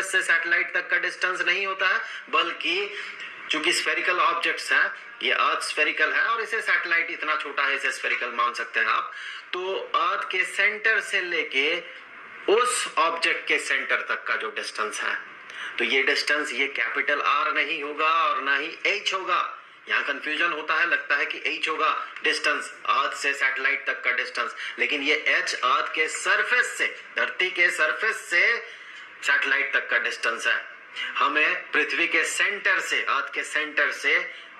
Surface से satellite तक का डिस्टेंस नहीं होता है, बल्कि चूंकि स्फेरिकल ऑब्जेक्ट्स हैं, ये अर्थ स्फेरिकल है और इसे सैटेलाइट इतना छोटा है, इसे स्फेरिकल मान सकते हैं आप, तो अर्थ के सेंटर से लेके उस ऑब्जेक्ट के सेंटर तक का जो डिस्टेंस है, तो ये डिस्टेंस ये कैपिटल आर नहीं होगा और ना ही एच होगा। यहाँ कंफ्यूजन होता है, लगता है कि एच होगा डिस्टेंस अर्थ से सैटेलाइट तक का डिस्टेंस, लेकिन ये एच अर्थ के सरफेस से, धरती के सरफेस से सैटेलाइट तक का डिस्टेंस है। हमें पृथ्वी के सेंटर से, अर्थ के सेंटर से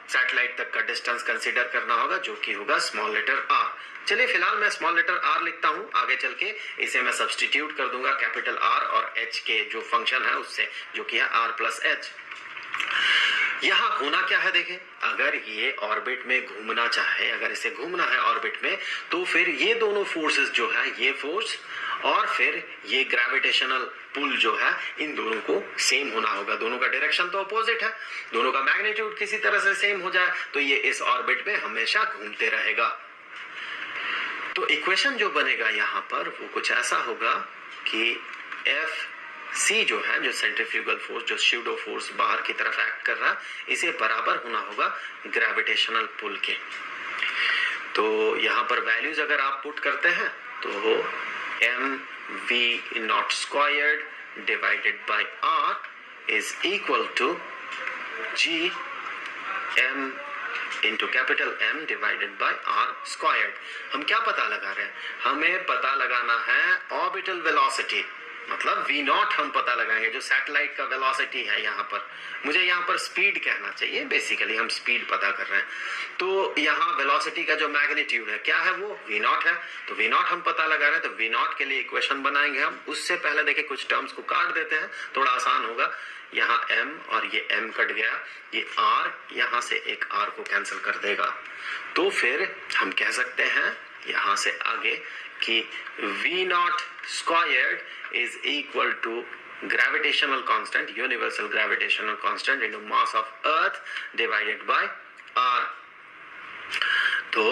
सैटेलाइट तक का डिस्टेंस कंसीडर करना होगा, जो कि होगा स्मॉल लेटर आर। चलिए फिलहाल मैं स्मॉल लेटर आर लिखता हूं, आगे चल के इसे मैं सब्स्टिट्यूट कर दूंगा कैपिटल आर और एच के जो फंक्शन है उससे, जो कि है आर प्लस एच। यहां होना क्या है देखें, अगर ये ऑर्बिट में घूमना चाहे, अगर इसे घूमना है ऑर्बिट में, तो फिर ये दोनों फोर्सेस जो है, ये फोर्स और फिर ये ग्रेविटेशनल पुल जो है, इन दोनों को सेम होना होगा। दोनों का डायरेक्शन तो अपोजिट है, दोनों का मैग्नीट्यूड किसी तरह से सेम हो जाए तो ये इस ऑर्बिट में हमेशा घूमते रहेगा। तो इक्वेशन जो बनेगा यहाँ पर वो कुछ ऐसा होगा कि एफ सी जो है, जो सेंट्रीफ्यूगल फोर्स, जो स्यूडो फोर्स बाहर की तरफ एक्ट कर रहा है, इसे बराबर होना होगा ग्रेविटेशनल पुल के। तो यहाँ पर वैल्यूज अगर आप पुट करते हैं तो m v not squared divided by r is equal to g m into capital M divided by r squared. हम क्या पता लगा रहे हैं, हमें पता लगाना है ऑर्बिटल वेलोसिटी, मतलब v नॉट हम पता लगाएंगे, जो सैटेलाइट का वेलोसिटी है। यहाँ पर मुझे यहाँ पर स्पीड कहना चाहिए, बेसिकली हम स्पीड पता कर रहे हैं। तो यहाँ वेलोसिटी का जो मैग्नीट्यूड है क्या है, वो v नॉट है, तो v नॉट हम पता लगा रहे हैं। तो v नॉट के लिए इक्वेशन बनाएंगे हम। उससे पहले देखिए कुछ टर्म्स को काट देते हैं, थोड़ा आसान होगा। यहाँ m और ये m कट गया, ये r यहाँ से एक r को कैंसिल कर देगा। तो फिर हम कह सकते हैं यहाँ से आगे कि v not squared is equal to gravitational constant, universal gravitational constant into mass of earth divided by r। तो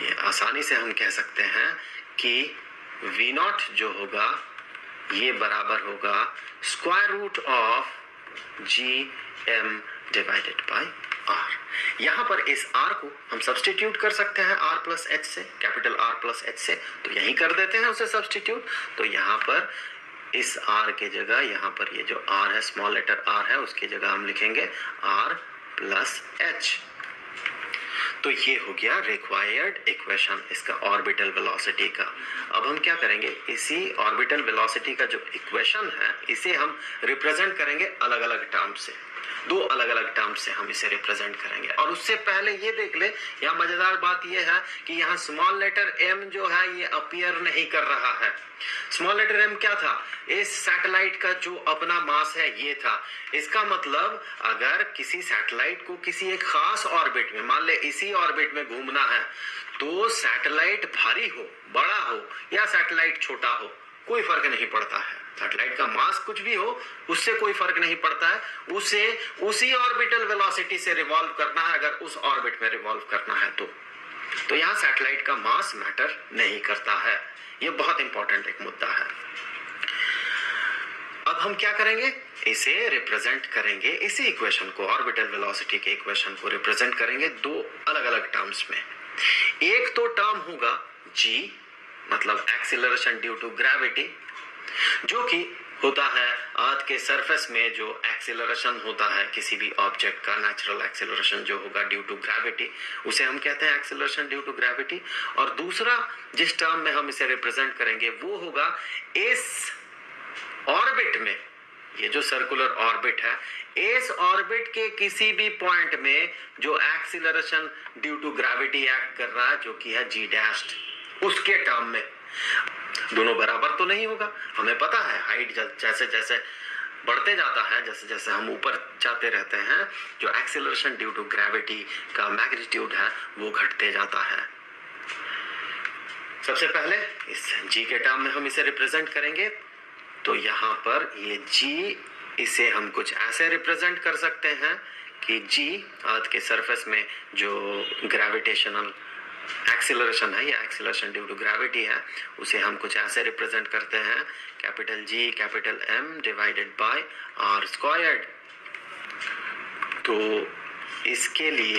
ये आसानी से हम कह सकते हैं कि v नॉट जो होगा ये बराबर होगा square root of g m divided by r. यहाँ पर इस r को हम सब्स्टिट्यूट कर सकते हैं r प्लस एच से, कैपिटल R प्लस एच से, तो यहीं कर देते हैं उसे सब्स्टिट्यूट। तो यहाँ पर इस r के जगह, यहाँ पर ये जो r है, स्मॉल लेटर r है, उसकी जगह हम लिखेंगे r प्लस एच। तो ये हो गया रिक्वायर्ड इक्वेशन इसका ऑर्बिटल वेलोसिटी का। अब हम क्या करेंगे, इसी ऑर्बिटल वेलोसिटी का जो इक्वेशन है इसे हम रिप्रेजेंट करेंगे अलग अलग टर्म से, दो अलग अलग टर्म से हम इसे रिप्रेजेंट करेंगे। और उससे पहले ये देख ले, यहाँ मजेदार बात ये है कि यहाँ स्मॉल लेटर m जो है ये अपीयर नहीं कर रहा है। स्मॉल लेटर m क्या था, इस सैटेलाइट का जो अपना मास है ये था। इसका मतलब अगर किसी सैटेलाइट को किसी एक खास ऑर्बिट में, मान ले इसी ऑर्बिट में घूमना है, तो सैटेलाइट भारी हो, बड़ा हो या सैटेलाइट छोटा हो, कोई फर्क नहीं पड़ता है। सैटेलाइट का मास कुछ भी हो उससे कोई फर्क नहीं पड़ता है, उसे उसी ऑर्बिटल वेलोसिटी से रिवॉल्व करना है अगर उस ऑर्बिट में रिवॉल्व करना है तो यहाँ सैटेलाइट का मास मैटर नहीं करता है। ये बहुत इंपॉर्टेंट एक मुद्दा है। अब हम क्या करेंगे, इसे रिप्रेजेंट करेंगे, इसी इक्वेशन को, ऑर्बिटल वेलोसिटी के इक्वेशन को रिप्रेजेंट करेंगे दो अलग अलग टर्म्स में। एक तो टर्म होगा g, मतलब एक्सीलरेशन ड्यू टू ग्रेविटी, जो कि होता है अर्थ के सरफेस में जो एक्सीलरेशन होता है किसी भी ऑब्जेक्ट का, नेचुरल एक्सीलरेशन जो होगा ड्यू टू ग्रेविटी, उसे हम कहते हैं एक्सीलरेशन ड्यू टू ग्रेविटी। और दूसरा जिस टर्म में हम इसे रिप्रेजेंट करेंगे वो होगा इस ऑर्बिट में, ये जो सर्कुलर ऑर्बिट है, इस ऑर्बिट के किसी भी पॉइंट में जो acceleration due to gravity act कर रहा है, जो कि है g डैश्ड, उसके टर्म में। दोनों बराबर तो नहीं होगा, हमें पता है हाइट जैसे जैसे बढ़ते जाता है, जैसे जैसे हम ऊपर जाते रहते हैं, जो एक्सीलरेशन ड्यू टू ग्रेविटी का मैग्नीट्यूड है वो घटते जाता है। सबसे पहले इस g के टर्म में हम इसे रिप्रेजेंट करेंगे। तो यहाँ पर ये g, इसे हम कुछ ऐसे रिप्रेजेंट कर सकते हैं कि g अर्थ के सरफेस में जो ग्रेविटेशनल एक्सीलरेशन है या एक्सीलरेशन ड्यू टू ग्रेविटी है, उसे हम कुछ ऐसे रिप्रेजेंट करते हैं, capital G capital M divided by r squared. तो इसके लिए